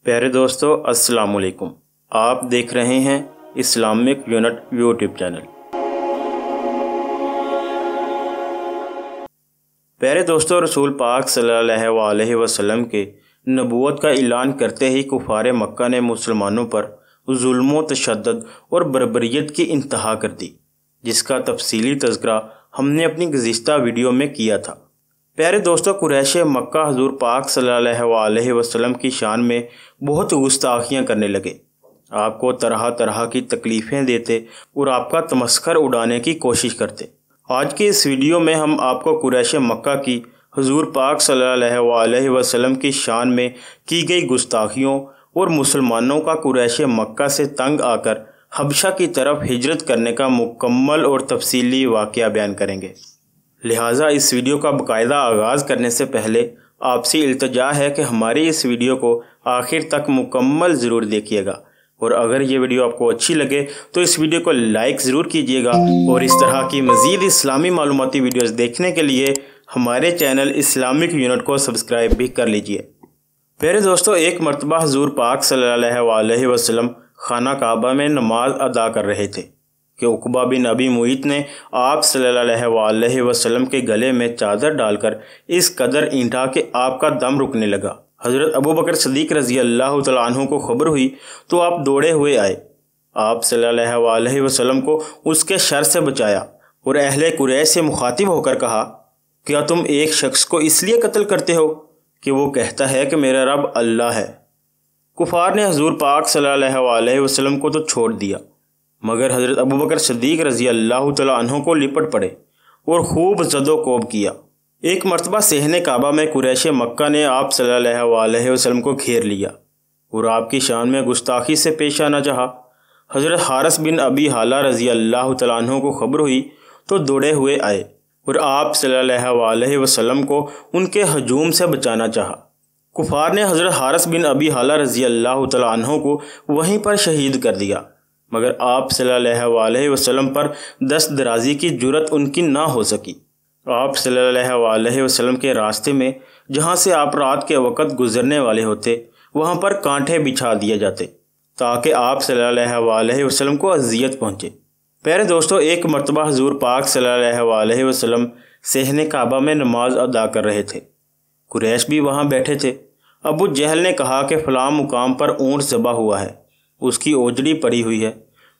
پیارے دوستو السلام علیکم، آپ دیکھ رہے ہیں اسلامک یونٹ یوٹیوب چینل۔ پیارے دوستو، رسول پاک صلی اللہ علیہ وسلم کے نبوت کا اعلان کرتے ہی کفار مکہ نے مسلمانوں پر ظلم و تشدد اور بربریت کی انتہا کر دی، جس کا تفصیلی تذکرہ ہم نے اپنی گزشتہ ویڈیو میں کیا تھا۔ پیارے دوستو، قریش مکہ حضور پاک صلی اللہ علیہ وسلم کی شان میں بہت گستاخیاں کرنے لگے، آپ کو طرح طرح کی تکلیفیں دیتے اور آپ کا تمسخر اڑانے کی کوشش کرتے۔ آج کی اس ویڈیو میں ہم آپ کو قریش مکہ کی حضور پاک صلی اللہ علیہ وسلم کی شان میں کی گئی گستاخیوں اور مسلمانوں کا قریش مکہ سے تنگ آ کر حبشہ کی طرف ہجرت کرنے کا مکمل اور تفصیلی واقعہ بیان کریں گے۔ لہٰذا اس ویڈیو کا باقاعدہ آغاز کرنے سے پہلے آپ سے التجا ہے کہ ہماری اس ویڈیو کو آخر تک مکمل ضرور دیکھیے گا، اور اگر یہ ویڈیو آپ کو اچھی لگے تو اس ویڈیو کو لائک ضرور کیجیے گا، اور اس طرح کی مزید اسلامی معلوماتی ویڈیوز دیکھنے کے لیے ہمارے چینل اسلامک یونٹ کو سبسکرائب بھی کر لیجیے۔ پیارے دوستو، ایک مرتبہ حضور پاک صلی اللہ علیہ وسلم خانہ کعبہ میں نماز ادا کر رہے تھے کہ عقبہ بن ابی معیط نے آپ صلی اللہ علیہ وسلم کے گلے میں چادر ڈال کر اس قدر اینٹا کہ آپ کا دم رکنے لگا۔ حضرت ابوبکر صدیق رضی اللہ تعالیٰ عنہ کو خبر ہوئی تو آپ دوڑے ہوئے آئے، آپ صلی اللہ علیہ وسلم کو اس کے شر سے بچایا اور اہل قریش سے مخاطب ہو کر کہا، کیا تم ایک شخص کو اس لیے قتل کرتے ہو کہ وہ کہتا ہے کہ میرا رب اللہ ہے؟ کفار نے حضور پاک صلی اللہ علیہ وسلم کو تو چھوڑ دیا، مگر حضرت ابوبکر صدیق رضی اللہ تعالیٰ عنہ کو لپٹ پڑے اور خوب زد و کوب کیا۔ ایک مرتبہ صحن کعبہ میں قریش مکہ نے آپ صلی اللہ علیہ وسلم کو گھیر لیا اور آپ کی شان میں گستاخی سے پیش آنا چاہا۔ حضرت حارث بن ابی حالہ رضی اللہ تعالیٰ عنہ کو خبر ہوئی تو دوڑے ہوئے آئے اور آپ صلی اللہ علیہ وسلم کو ان کے ہجوم سے بچانا چاہا۔ کفار نے حضرت حارث بن ابی حالہ رضی اللہ تعالیٰ عنہ کو وہیں پر شہید کر دیا، مگر آپ صلی اللہ علیہ وسلم پر دست درازی کی جرت ان کی نہ ہو سکی۔ آپ صلی اللہ علیہ وسلم کے راستے میں جہاں سے آپ رات کے وقت گزرنے والے ہوتے وہاں پر کانٹے بچھا دیے جاتے تاکہ آپ صلی اللہ علیہ وسلم کو اذیت پہنچے۔ پیارے دوستو، ایک مرتبہ حضور پاک صلی اللہ علیہ وسلم صحن کعبہ میں نماز ادا کر رہے تھے، قریش بھی وہاں بیٹھے تھے۔ ابو جہل نے کہا کہ فلاں مقام پر اونٹ ذبح ہوا ہے، اس کی اوجڑی پڑی ہوئی ہے،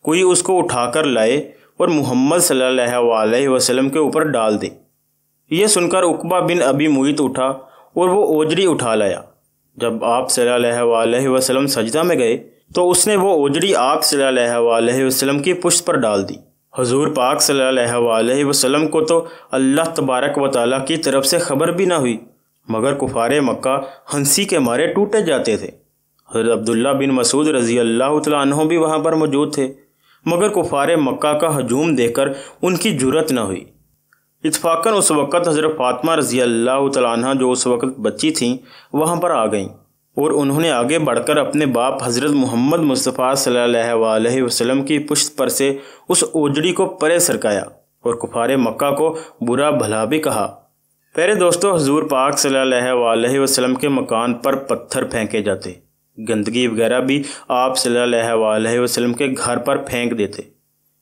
کوئی اس کو اٹھا کر لائے اور محمد صلی اللہ علیہ وسلم کے اوپر ڈال دے۔ یہ سن کر عقبہ بن ابی معیط اٹھا اور وہ اوجڑی اٹھا لایا۔ جب آپ صلی اللہ علیہ وسلم سجدہ میں گئے تو اس نے وہ اوجڑی آپ صلی اللہ علیہ وسلم کی پشت پر ڈال دی۔ حضور پاک صلی اللہ علیہ وسلم کو تو اللہ تبارک و تعالیٰ کی طرف سے خبر بھی نہ ہوئی، مگر کفار مکہ ہنسی کے مارے ٹوٹے جاتے تھے۔ حضرت عبداللہ بن مسعود رضی اللہ تعالیٰ عنہ بھی وہاں پر موجود تھے، مگر کفار مکہ کا ہجوم دیکھ کر ان کی جرت نہ ہوئی۔ اتفاقاً اس وقت حضرت فاطمہ رضی اللہ تعالیٰ عنہ، جو اس وقت بچی تھیں، وہاں پر آ گئیں اور انہوں نے آگے بڑھ کر اپنے باپ حضرت محمد مصطفیٰ صلی اللہ علیہ وسلم کی پشت پر سے اس اوجڑی کو پرے سرکایا اور کفار مکہ کو برا بھلا بھی کہا۔ پیارے دوستو، حضور پاک صلی اللہ علیہ وسلم کے مکان پر پتھر پھینکے جاتے، گندگی وغیرہ بھی آپ صلی اللہ علیہ وسلم کے گھر پر پھینک دیتے۔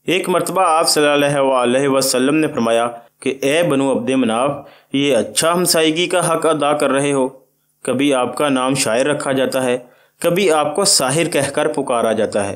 ایک مرتبہ آپ صلی اللہ علیہ وسلم نے فرمایا کہ اے بنو عبد مناف، یہ اچھا ہمسائیگی کا حق ادا کر رہے ہو۔ کبھی آپ کا نام شاعر رکھا جاتا ہے، کبھی آپ کو ساحر کہہ کر پکارا جاتا ہے،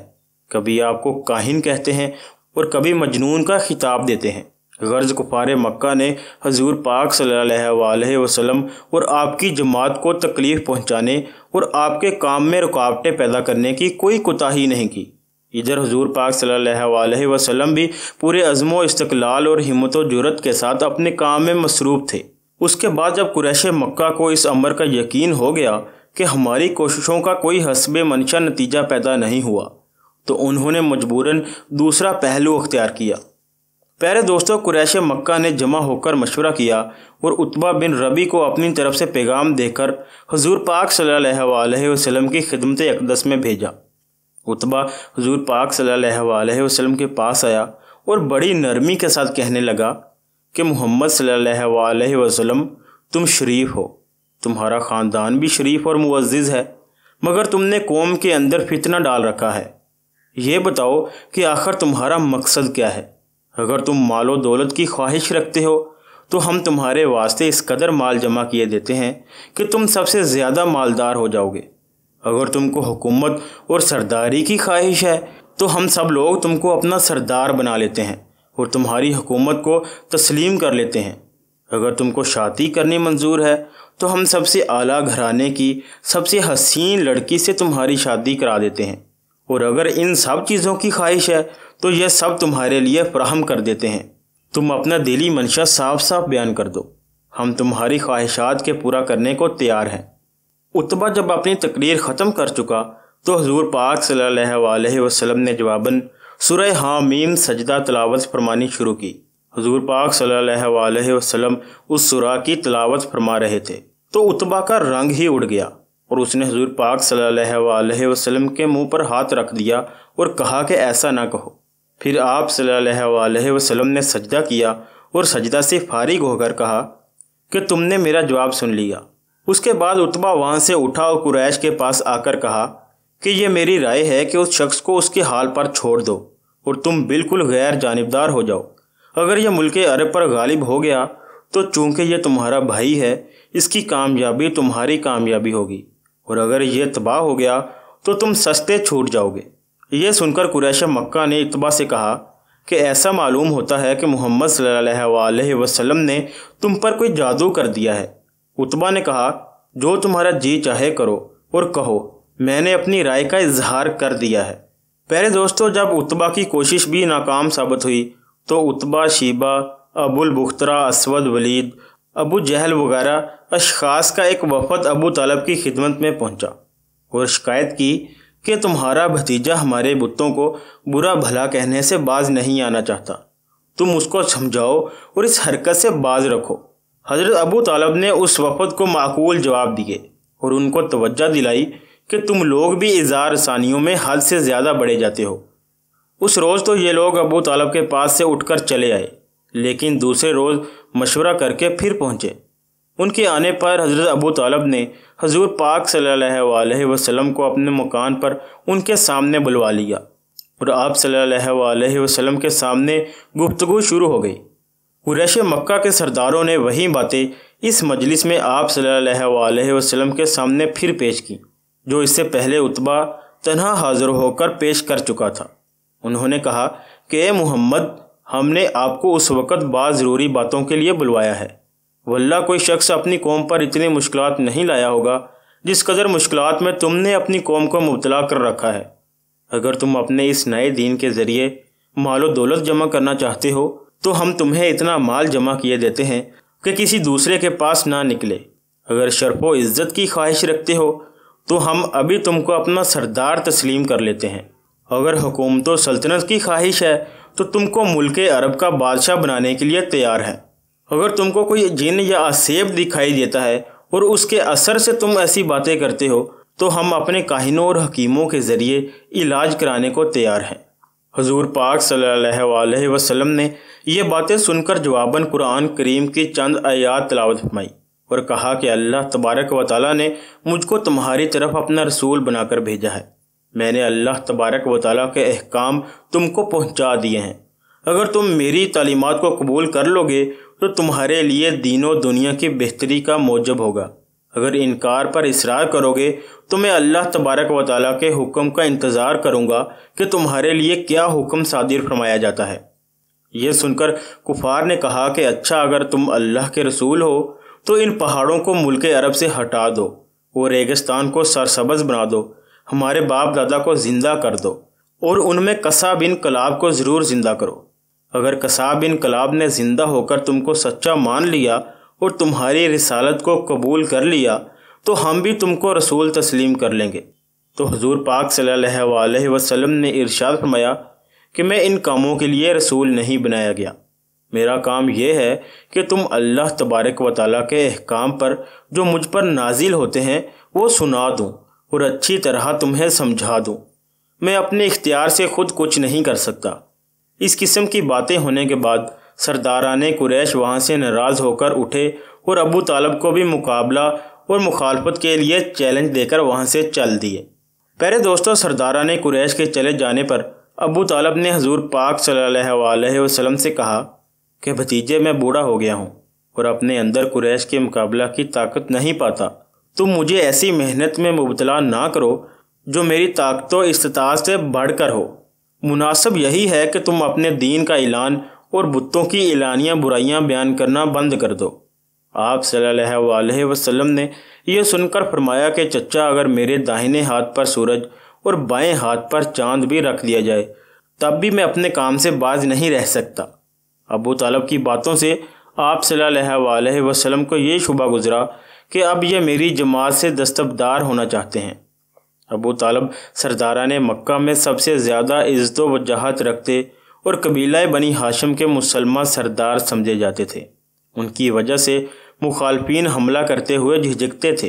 کبھی آپ کو کاہن کہتے ہیں اور کبھی مجنون کا خطاب دیتے ہیں۔ غرض کفار مکہ نے حضور پاک صلی اللہ علیہ وسلم اور آپ کی جماعت کو تکلیف پہنچانے اور آپ کے کام میں رکاوٹیں پیدا کرنے کی کوئی کوتاہی نہیں کی۔ ادھر حضور پاک صلی اللہ علیہ وسلم بھی پورے عزم و استقلال اور ہمت و جرت کے ساتھ اپنے کام میں مصروف تھے۔ اس کے بعد جب قریش مکہ کو اس امر کا یقین ہو گیا کہ ہماری کوششوں کا کوئی حسب منشا نتیجہ پیدا نہیں ہوا تو انہوں نے مجبوراً دوسرا پہلو اختیار کیا۔ پیارے دوستو، قریش مکہ نے جمع ہو کر مشورہ کیا اور عتبہ بن ربی کو اپنی طرف سے پیغام دے کر حضور پاک صلی اللہ علیہ وسلم کی خدمت اقدس میں بھیجا۔ عتبہ حضور پاک صلی اللہ علیہ وسلم کے پاس آیا اور بڑی نرمی کے ساتھ کہنے لگا کہ محمد صلی اللہ علیہ وسلم، تم شریف ہو، تمہارا خاندان بھی شریف اور معزز ہے، مگر تم نے قوم کے اندر فتنہ ڈال رکھا ہے۔ یہ بتاؤ کہ آخر تمہارا مقصد کیا ہے؟ اگر تم مال و دولت کی خواہش رکھتے ہو تو ہم تمہارے واسطے اس قدر مال جمع کیے دیتے ہیں کہ تم سب سے زیادہ مالدار ہو جاؤ گے۔ اگر تم کو حکومت اور سرداری کی خواہش ہے تو ہم سب لوگ تم کو اپنا سردار بنا لیتے ہیں اور تمہاری حکومت کو تسلیم کر لیتے ہیں۔ اگر تم کو شادی کرنی منظور ہے تو ہم سب سے اعلیٰ گھرانے کی سب سے حسین لڑکی سے تمہاری شادی کرا دیتے ہیں، اور اگر ان سب چیزوں کی خواہش ہے تو یہ سب تمہارے لیے فراہم کر دیتے ہیں۔ تم اپنا دلی منشا صاف صاف بیان کر دو، ہم تمہاری خواہشات کے پورا کرنے کو تیار ہیں۔ عتبہ جب اپنی تقریر ختم کر چکا تو حضور پاک صلی اللہ علیہ وسلم نے جواباً سورہ حامیم سجدہ تلاوت فرمانی شروع کی۔ حضور پاک صلی اللہ علیہ وسلم اس سورہ کی تلاوت فرما رہے تھے تو عتبہ کا رنگ ہی اڑ گیا، اور اس نے حضور پاک صلی اللہ علیہ وسلم کے منہ پر ہاتھ رکھ دیا اور کہا کہ ایسا نہ کہو۔ پھر آپ صلی اللہ علیہ وسلم نے سجدہ کیا اور سجدہ سے فارغ ہو کر کہا کہ تم نے میرا جواب سن لیا۔ اس کے بعد عتبہ وہاں سے اٹھا اور قریش کے پاس آ کر کہا کہ یہ میری رائے ہے کہ اس شخص کو اس کے حال پر چھوڑ دو اور تم بالکل غیر جانبدار ہو جاؤ۔ اگر یہ ملک عرب پر غالب ہو گیا تو چونکہ یہ تمہارا بھائی ہے، اس کی کامیابی تمہاری کامیابی ہوگی، اور اگر یہ تباہ ہو گیا تو تم سستے چھوٹ جاؤ گے۔ یہ سن کر قریش مکہ نے عتبہ سے کہا کہ ایسا معلوم ہوتا ہے کہ محمد صلی اللہ علیہ وسلم نے تم پر کوئی جادو کر دیا ہے۔ عتبہ نے کہا جو تمہارا جی چاہے کرو اور کہو، میں نے اپنی رائے کا اظہار کر دیا ہے۔ پیارے دوستو، جب عتبہ کی کوشش بھی ناکام ثابت ہوئی تو عتبہ، شیبہ، ابو البخترہ، اسود، ولید، ابو جہل وغیرہ اشخاص کا ایک وفد ابو طالب کی خدمت میں پہنچا اور شکایت کی کہ تمہارا بھتیجا ہمارے بتوں کو برا بھلا کہنے سے باز نہیں آنا چاہتا، تم اس کو سمجھاؤ اور اس حرکت سے باز رکھو۔ حضرت ابو طالب نے اس وفد کو معقول جواب دیے اور ان کو توجہ دلائی کہ تم لوگ بھی اظہار ثانیوں میں حد سے زیادہ بڑھے جاتے ہو۔ اس روز تو یہ لوگ ابو طالب کے پاس سے اٹھ کر چلے آئے، لیکن دوسرے روز مشورہ کر کے پھر پہنچے۔ ان کے آنے پر حضرت ابو طالب نے حضور پاک صلی اللہ علیہ وسلم کو اپنے مکان پر ان کے سامنے بلوا لیا اور آپ صلی اللہ علیہ وسلم کے سامنے گفتگو شروع ہو گئی۔ قریش مکہ کے سرداروں نے وہی باتیں اس مجلس میں آپ صلی اللہ علیہ وسلم کے سامنے پھر پیش کی جو اس سے پہلے عتبہ تنہا حاضر ہو کر پیش کر چکا تھا۔ انہوں نے کہا کہ اے محمد، ہم نے آپ کو اس وقت بعض ضروری باتوں کے لیے بلوایا ہے۔ واللہ کوئی شخص اپنی قوم پر اتنی مشکلات نہیں لایا ہوگا جس قدر مشکلات میں تم نے اپنی قوم کو مبتلا کر رکھا ہے۔ اگر تم اپنے اس نئے دین کے ذریعے مال و دولت جمع کرنا چاہتے ہو تو ہم تمہیں اتنا مال جمع کیے دیتے ہیں کہ کسی دوسرے کے پاس نہ نکلے۔ اگر شرف و عزت کی خواہش رکھتے ہو تو ہم ابھی تم کو اپنا سردار تسلیم کر لیتے ہیں۔ اگر حکومت و سلطنت کی خواہش ہے تو تم کو ملک عرب کا بادشاہ بنانے کے لیے تیار ہیں۔ اگر تم کو کوئی جن یا عصیب دکھائی دیتا ہے اور اس کے اثر سے تم ایسی باتیں کرتے ہو تو ہم اپنے کاہنوں اور حکیموں کے ذریعے علاج کرانے کو تیار ہیں۔ حضور پاک صلی اللہ علیہ وسلم نے یہ باتیں سن کر جواباً قرآن کریم کی چند آیات تلاوت فرمائی اور کہا کہ اللہ تبارک و تعالیٰ نے مجھ کو تمہاری طرف اپنا رسول بنا کر بھیجا ہے۔ میں نے اللہ تبارک و تعالیٰ کے احکام تم کو پہنچا دیے ہیں۔ اگر تم میری تعلیمات کو قبول کر لو گے تو تمہارے لیے دین و دنیا کی بہتری کا موجب ہوگا۔ اگر انکار پر اصرار کرو گے تو میں اللہ تبارک و تعالیٰ کے حکم کا انتظار کروں گا کہ تمہارے لیے کیا حکم صادر فرمایا جاتا ہے۔ یہ سن کر کفار نے کہا کہ اچھا، اگر تم اللہ کے رسول ہو تو ان پہاڑوں کو ملک عرب سے ہٹا دو اور ریگستان کو سرسبز بنا دو، ہمارے باپ دادا کو زندہ کر دو اور ان میں قصا بن کلاب کو ضرور زندہ کرو۔ اگر قصا بن کلاب نے زندہ ہو کر تم کو سچا مان لیا اور تمہاری رسالت کو قبول کر لیا تو ہم بھی تم کو رسول تسلیم کر لیں گے۔ تو حضور پاک صلی اللہ علیہ وسلم نے ارشاد فرمایا کہ میں ان کاموں کے لیے رسول نہیں بنایا گیا، میرا کام یہ ہے کہ تم اللہ تبارک و تعالیٰ کے احکام پر جو مجھ پر نازل ہوتے ہیں وہ سنا دوں اور اچھی طرح تمہیں سمجھا دوں۔ میں اپنے اختیار سے خود کچھ نہیں کر سکتا۔ اس قسم کی باتیں ہونے کے بعد سرداران قریش وہاں سے ناراض ہو کر اٹھے اور ابو طالب کو بھی مقابلہ اور مخالفت کے لیے چیلنج دے کر وہاں سے چل دیے۔ پیارے دوستو، سرداران قریش کے چلے جانے پر ابو طالب نے حضور پاک صلی اللہ علیہ وسلم سے کہا کہ بھتیجے، میں بوڑھا ہو گیا ہوں اور اپنے اندر قریش کے مقابلہ کی طاقت نہیں پاتا۔ تم مجھے ایسی محنت میں مبتلا نہ کرو جو میری طاقت و استطاعت سے بڑھ کر ہو۔ مناسب یہی ہے کہ تم اپنے دین کا اعلان اور بتوں کی اعلانیہ برائیاں بیان کرنا بند کر دو۔ آپ صلی اللہ علیہ وسلم نے یہ سن کر فرمایا کہ چچا، اگر میرے داہنے ہاتھ پر سورج اور بائیں ہاتھ پر چاند بھی رکھ دیا جائے تب بھی میں اپنے کام سے باز نہیں رہ سکتا۔ ابو طالب کی باتوں سے آپ صلی اللہ علیہ وسلم کو یہ شبہ گزرا کہ اب یہ میری جماعت سے دستبردار ہونا چاہتے ہیں۔ ابو طالب سرداران مکہ میں سب سے زیادہ عزت و وجاہت رکھتے اور قبیلہ بنی ہاشم کے مسلمہ سردار سمجھے جاتے تھے۔ ان کی وجہ سے مخالفین حملہ کرتے ہوئے جھجکتے تھے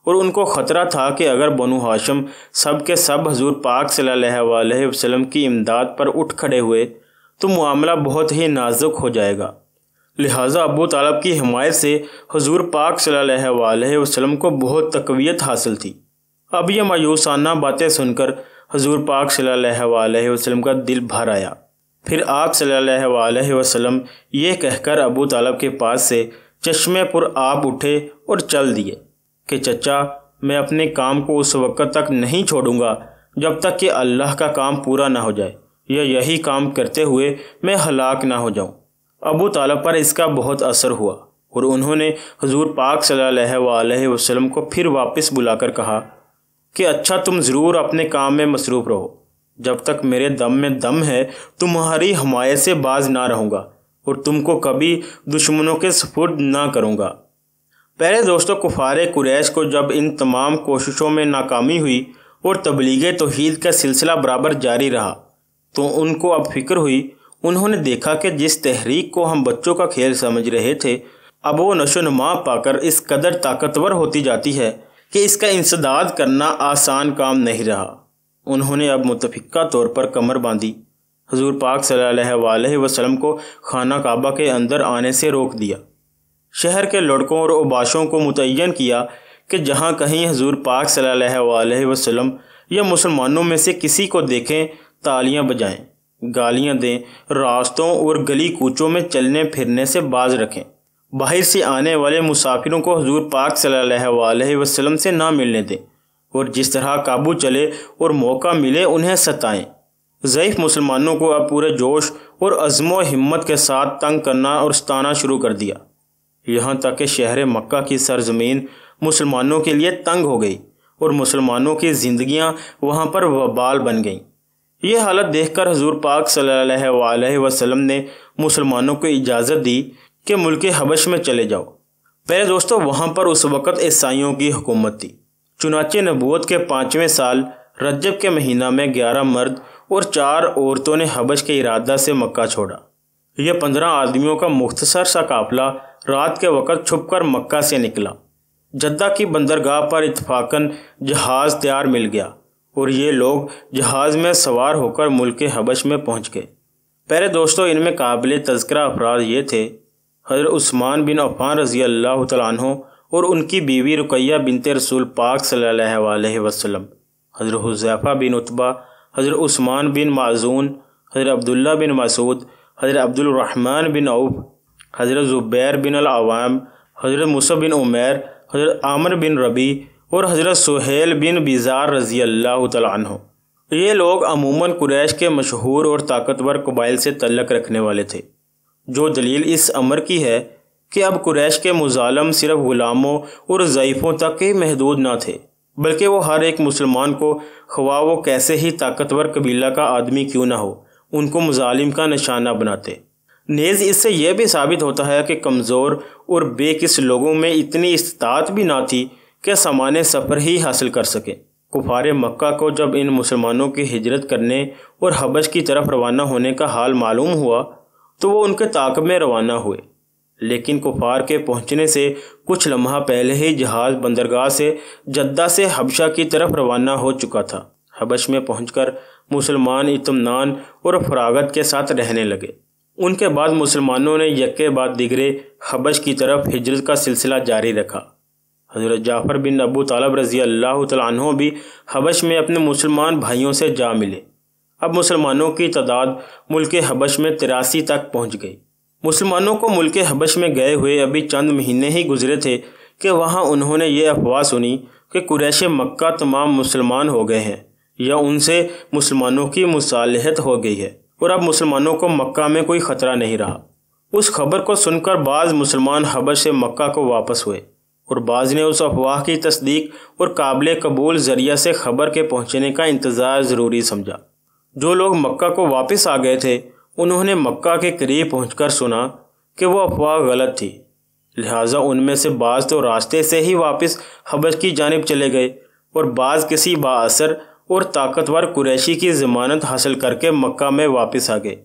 اور ان کو خطرہ تھا کہ اگر بنو ہاشم سب کے سب حضور پاک صلی اللہ علیہ وسلم کی امداد پر اٹھ کھڑے ہوئے تو معاملہ بہت ہی نازک ہو جائے گا۔ لہٰذا ابو طالب کی حمایت سے حضور پاک صلی اللہ علیہ وسلم کو بہت تقویت حاصل تھی۔ اب یہ مایوسانہ باتیں سن کر حضور پاک صلی اللہ علیہ وسلم کا دل بھر آیا۔ پھر آپ صلی اللہ علیہ وسلم یہ کہہ کر ابو طالب کے پاس سے چشمے پر آپ اٹھے اور چل دیے کہ چچا، میں اپنے کام کو اس وقت تک نہیں چھوڑوں گا جب تک کہ اللہ کا کام پورا نہ ہو جائے، یا یہی کام کرتے ہوئے میں ہلاک نہ ہو جاؤں۔ ابو طالب پر اس کا بہت اثر ہوا اور انہوں نے حضور پاک صلی اللہ علیہ وسلم کو پھر واپس بلا کر کہا کہ اچھا، تم ضرور اپنے کام میں مصروف رہو، جب تک میرے دم میں دم ہے تمہاری حمایت سے باز نہ رہوں گا اور تم کو کبھی دشمنوں کے سپرد نہ کروں گا۔ پہلے دوستو، کفار قریش کو جب ان تمام کوششوں میں ناکامی ہوئی اور تبلیغ توحید کا سلسلہ برابر جاری رہا تو ان کو اب فکر ہوئی۔ انہوں نے دیکھا کہ جس تحریک کو ہم بچوں کا کھیل سمجھ رہے تھے اب وہ نشو نما پا کر اس قدر طاقتور ہوتی جاتی ہے کہ اس کا انسداد کرنا آسان کام نہیں رہا۔ انہوں نے اب متفقہ طور پر کمر باندھی، حضور پاک صلی اللہ علیہ وسلم کو خانہ کعبہ کے اندر آنے سے روک دیا، شہر کے لڑکوں اور اوباشوں کو متعین کیا کہ جہاں کہیں حضور پاک صلی اللہ علیہ وسلم یا مسلمانوں میں سے کسی کو دیکھیں تالیاں بجائیں، گالیاں دیں، راستوں اور گلی کوچوں میں چلنے پھرنے سے باز رکھیں، باہر سے آنے والے مسافروں کو حضور پاک صلی اللہ علیہ وسلم سے نہ ملنے دیں، اور جس طرح قابو چلے اور موقع ملے انہیں ستائیں۔ ضعیف مسلمانوں کو اب پورے جوش اور عزم و ہمت کے ساتھ تنگ کرنا اور ستانا شروع کر دیا، یہاں تک کہ شہر مکہ کی سرزمین مسلمانوں کے لیے تنگ ہو گئی اور مسلمانوں کی زندگیاں وہاں پر وبال بن گئیں۔ یہ حالت دیکھ کر حضور پاک صلی اللہ علیہ وسلم نے مسلمانوں کو اجازت دی کہ ملک حبش میں چلے جاؤ۔ پہلے دوستو، وہاں پر اس وقت عیسائیوں کی حکومت تھی۔ چنانچہ نبوت کے 5ویں سال رجب کے مہینہ میں 11 مرد اور 4 عورتوں نے حبش کے ارادہ سے مکہ چھوڑا۔ یہ 15 آدمیوں کا مختصر سا قافلہ رات کے وقت چھپ کر مکہ سے نکلا۔ جدہ کی بندرگاہ پر اتفاقاً جہاز تیار مل گیا اور یہ لوگ جہاز میں سوار ہو کر ملک حبش میں پہنچ گئے۔ پہلے دوستو، ان میں قابل تذکرہ افراد یہ تھے: حضرت عثمان بن عفان رضی اللہ تعالیٰ عنہ اور ان کی بیوی رقیہ بنت رسول پاک صلی اللہ علیہ وسلم، حضرت حذیفہ بن عتبہ، حضرت عثمان بن معزون، حضرت عبداللہ بن مسعود، حضرت عبد الرحمن بن عوف، حضرت زبیر بن العوام، حضرت مصعب بن عمیر، حضرت عامر بن ربیع اور حضرت سہیل بن بیزار رضی اللہ تعالیٰ عنہ۔ یہ لوگ عموماً قریش کے مشہور اور طاقتور قبائل سے تعلق رکھنے والے تھے، جو دلیل اس امر کی ہے کہ اب قریش کے مظالم صرف غلاموں اور ضعیفوں تک ہی محدود نہ تھے، بلکہ وہ ہر ایک مسلمان کو، خواہ وہ کیسے ہی طاقتور قبیلہ کا آدمی کیوں نہ ہو، ان کو مظالم کا نشانہ بناتے۔ نیز اس سے یہ بھی ثابت ہوتا ہے کہ کمزور اور بے کس لوگوں میں اتنی استطاعت بھی نہ تھی کہ سامان سفر ہی حاصل کر سکیں۔ کفار مکہ کو جب ان مسلمانوں کی ہجرت کرنے اور حبش کی طرف روانہ ہونے کا حال معلوم ہوا تو وہ ان کے تعاقب میں روانہ ہوئے، لیکن کفار کے پہنچنے سے کچھ لمحہ پہلے ہی جہاز بندرگاہ سے جدہ سے حبشہ کی طرف روانہ ہو چکا تھا۔ حبش میں پہنچ کر مسلمان اطمینان اور فراغت کے ساتھ رہنے لگے۔ ان کے بعد مسلمانوں نے یکے بعد دیگرے حبش کی طرف ہجرت کا سلسلہ جاری رکھا۔ حضرت جعفر بن ابو طالب رضی اللہ تعالیٰ عنہ بھی حبش میں اپنے مسلمان بھائیوں سے جا ملے۔ اب مسلمانوں کی تعداد ملک حبش میں 83 تک پہنچ گئی۔ مسلمانوں کو ملک حبش میں گئے ہوئے ابھی چند مہینے ہی گزرے تھے کہ وہاں انہوں نے یہ افواہ سنی کہ قریش مکہ تمام مسلمان ہو گئے ہیں یا ان سے مسلمانوں کی مصالحت ہو گئی ہے اور اب مسلمانوں کو مکہ میں کوئی خطرہ نہیں رہا۔ اس خبر کو سن کر بعض مسلمان حبش سے مکہ کو واپس ہوئے اور بعض نے اس افواہ کی تصدیق اور قابل قبول ذریعہ سے خبر کے پہنچنے کا انتظار ضروری سمجھا۔ جو لوگ مکہ کو واپس آ گئے تھے انہوں نے مکہ کے قریب پہنچ کر سنا کہ وہ افواہ غلط تھی، لہٰذا ان میں سے بعض تو راستے سے ہی واپس حبش کی جانب چلے گئے اور بعض کسی بااثر اور طاقتور قریشی کی ضمانت حاصل کر کے مکہ میں واپس آ گئے۔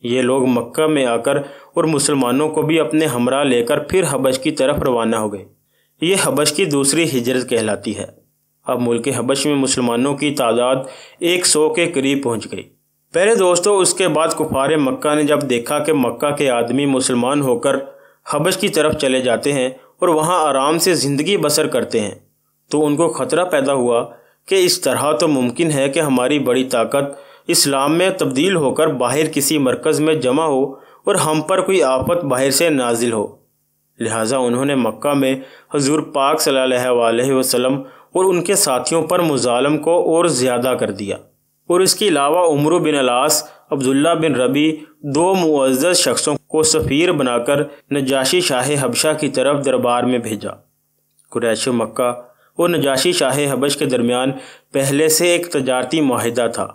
یہ لوگ مکہ میں آ کر اور مسلمانوں کو بھی اپنے ہمراہ لے کر پھر حبش کی طرف روانہ ہو گئے۔ یہ حبش کی دوسری ہجرت کہلاتی ہے۔ اب ملک حبش میں مسلمانوں کی تعداد 100 کے قریب پہنچ گئی۔ پہلے دوستو، اس کے بعد کفار مکہ نے جب دیکھا کہ مکہ کے آدمی مسلمان ہو کر حبش کی طرف چلے جاتے ہیں اور وہاں آرام سے زندگی بسر کرتے ہیں، تو ان کو خطرہ پیدا ہوا کہ اس طرح تو ممکن ہے کہ ہماری بڑی طاقت اسلام میں تبدیل ہو کر باہر کسی مرکز میں جمع ہو اور ہم پر کوئی آفت باہر سے نازل ہو۔ لہٰذا انہوں نے مکہ میں حضور پاک صلی اللہ علیہ وسلم اور ان کے ساتھیوں پر مظالم کو اور زیادہ کر دیا، اور اس کے علاوہ عمرو بن العاص، عبداللہ بن ربی، 2 معزز شخصوں کو سفیر بنا کر نجاشی شاہ حبشہ کی طرف دربار میں بھیجا۔ قریش مکہ اور نجاشی شاہ حبش کے درمیان پہلے سے ایک تجارتی معاہدہ تھا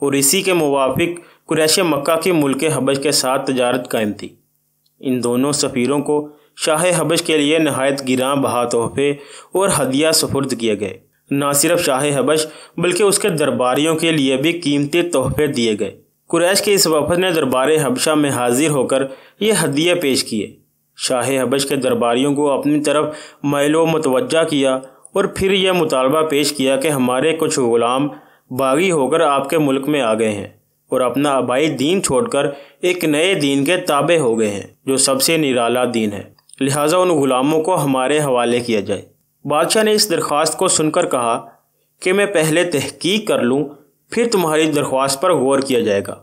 اور اسی کے موافق قریش مکہ کی ملک حبش کے ساتھ تجارت قائم تھی۔ ان دونوں سفیروں کو شاہ حبش کے لیے نہایت گراں بہا تحفے اور ہدیہ سپرد کیے گئے۔ نہ صرف شاہ حبش بلکہ اس کے درباریوں کے لیے بھی قیمتی تحفے دیے گئے۔ قریش کے اس وفد نے دربار حبشہ میں حاضر ہو کر یہ ہدیے پیش کیے۔ شاہ حبش کے درباریوں کو اپنی طرف مائل و متوجہ کیا اور پھر یہ مطالبہ پیش کیا کہ ہمارے کچھ غلام باغی ہو کر آپ کے ملک میں آ گئے ہیں اور اپنا آبائی دین چھوڑ کر ایک نئے دین کے تابع ہو گئے ہیں جو سب سے نرالا دین ہے، لہٰذا ان غلاموں کو ہمارے حوالے کیا جائے۔ بادشاہ نے اس درخواست کو سن کر کہا کہ میں پہلے تحقیق کر لوں، پھر تمہاری درخواست پر غور کیا جائے گا۔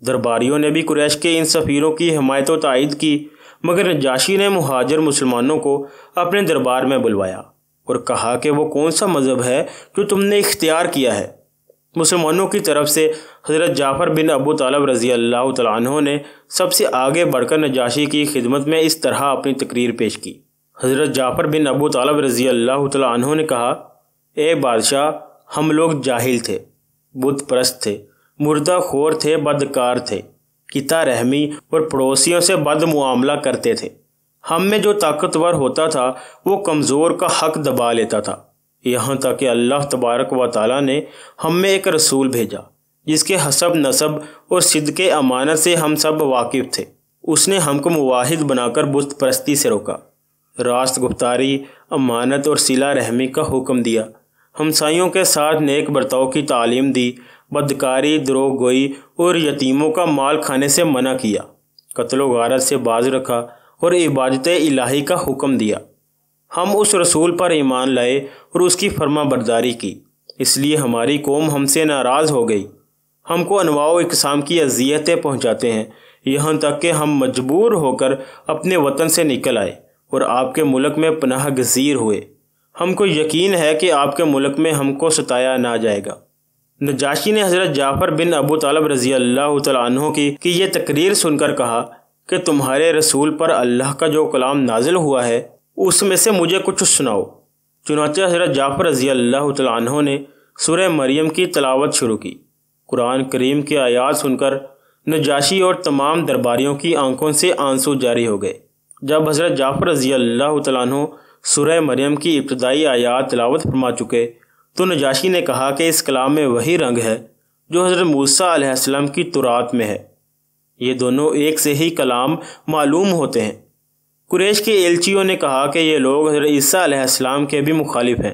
درباریوں نے بھی قریش کے ان سفیروں کی حمایت و تائید کی، مگر نجاشی نے مہاجر مسلمانوں کو اپنے دربار میں بلوایا اور کہا کہ وہ کون سا مذہب ہے جو تم نے اختیار کیا ہے۔ مسلمانوں کی طرف سے حضرت جعفر بن ابو طالب رضی اللہ تعالیٰ عنہ نے سب سے آگے بڑھ کر نجاشی کی خدمت میں اس طرح اپنی تقریر پیش کی۔ حضرت جعفر بن ابو طالب رضی اللہ تعالیٰ عنہ نے کہا، اے بادشاہ، ہم لوگ جاہل تھے، بت پرست تھے، مردہ خور تھے، بدکار تھے، قطع رحمی اور پڑوسیوں سے بد معاملہ کرتے تھے۔ ہم میں جو طاقتور ہوتا تھا وہ کمزور کا حق دبا لیتا تھا، یہاں تک کہ اللہ تبارک و تعالیٰ نے ہم میں ایک رسول بھیجا جس کے حسب نسب اور صدق امانت سے ہم سب واقف تھے۔ اس نے ہم کو مواحد بنا کر بت پرستی سے روکا، راست گفتاری، امانت اور صلہ رحمی کا حکم دیا، ہمسائیوں کے ساتھ نیک برتاؤ کی تعلیم دی، بدکاری، دروغ گوئی اور یتیموں کا مال کھانے سے منع کیا، قتل و غارت سے باز رکھا اور عبادت الہی کا حکم دیا۔ ہم اس رسول پر ایمان لائے اور اس کی فرما برداری کی، اس لیے ہماری قوم ہم سے ناراض ہو گئی، ہم کو انواع و اقسام کی اذیتیں پہنچاتے ہیں، یہاں تک کہ ہم مجبور ہو کر اپنے وطن سے نکل آئے اور آپ کے ملک میں پناہ گزیر ہوئے۔ ہم کو یقین ہے کہ آپ کے ملک میں ہم کو ستایا نہ جائے گا۔ نجاشی نے حضرت جعفر بن ابو طالب رضی اللہ تعالیٰ عنہ کی یہ تقریر سن کر کہا کہ تمہارے رسول پر اللہ کا جو کلام نازل ہوا ہے اس میں سے مجھے کچھ سناؤ۔ چنانچہ حضرت جعفر رضی اللہ تعالیٰ عنہ نے سورہ مریم کی تلاوت شروع کی۔ قرآن کریم کی آیات سن کر نجاشی اور تمام درباریوں کی آنکھوں سے آنسو جاری ہو گئے۔ جب حضرت جعفر رضی اللہ تعالیٰ عنہ سورہ مریم کی ابتدائی آیات تلاوت فرما چکے تو نجاشی نے کہا کہ اس کلام میں وہی رنگ ہے جو حضرت موسیٰ علیہ السلام کی تورات میں ہے، یہ دونوں ایک سے ہی کلام معلوم ہوتے ہیں۔ قریش کے ایلچیوں نے کہا کہ یہ لوگ حضرت عیسیٰ علیہ السلام کے بھی مخالف ہیں۔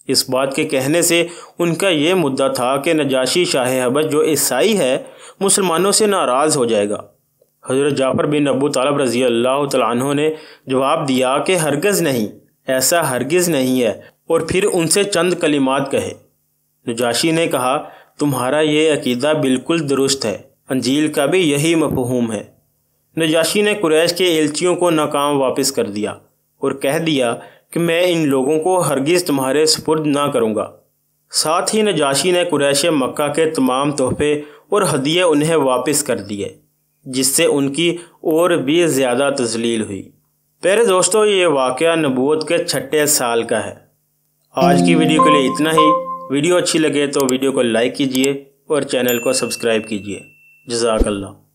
اس بات کے کہنے سے ان کا یہ مدعا تھا کہ نجاشی شاہ حبش جو عیسائی ہے مسلمانوں سے ناراض ہو جائے گا۔ حضرت جعفر بن ابو طالب رضی اللہ تعالیٰ عنہ نے جواب دیا کہ ہرگز نہیں، ایسا ہرگز نہیں ہے، اور پھر ان سے چند کلمات کہے۔ نجاشی نے کہا تمہارا یہ عقیدہ بالکل درست ہے، انجیل کا بھی یہی مفہوم ہے۔ نجاشی نے قریش کے ایلچیوں کو ناکام واپس کر دیا اور کہہ دیا کہ میں ان لوگوں کو ہرگز تمہارے سپرد نہ کروں گا۔ ساتھ ہی نجاشی نے قریش مکہ کے تمام تحفے اور ہدیے انہیں واپس کر دیے، جس سے ان کی اور بھی زیادہ تذلیل ہوئی۔ پیارے دوستو، یہ واقعہ نبوت کے 6 سال کا ہے۔ آج کی ویڈیو کے لیے اتنا ہی۔ ویڈیو اچھی لگے تو ویڈیو کو لائک کیجئے اور چینل کو سبسکرائب کیجئے۔ جزاک اللہ۔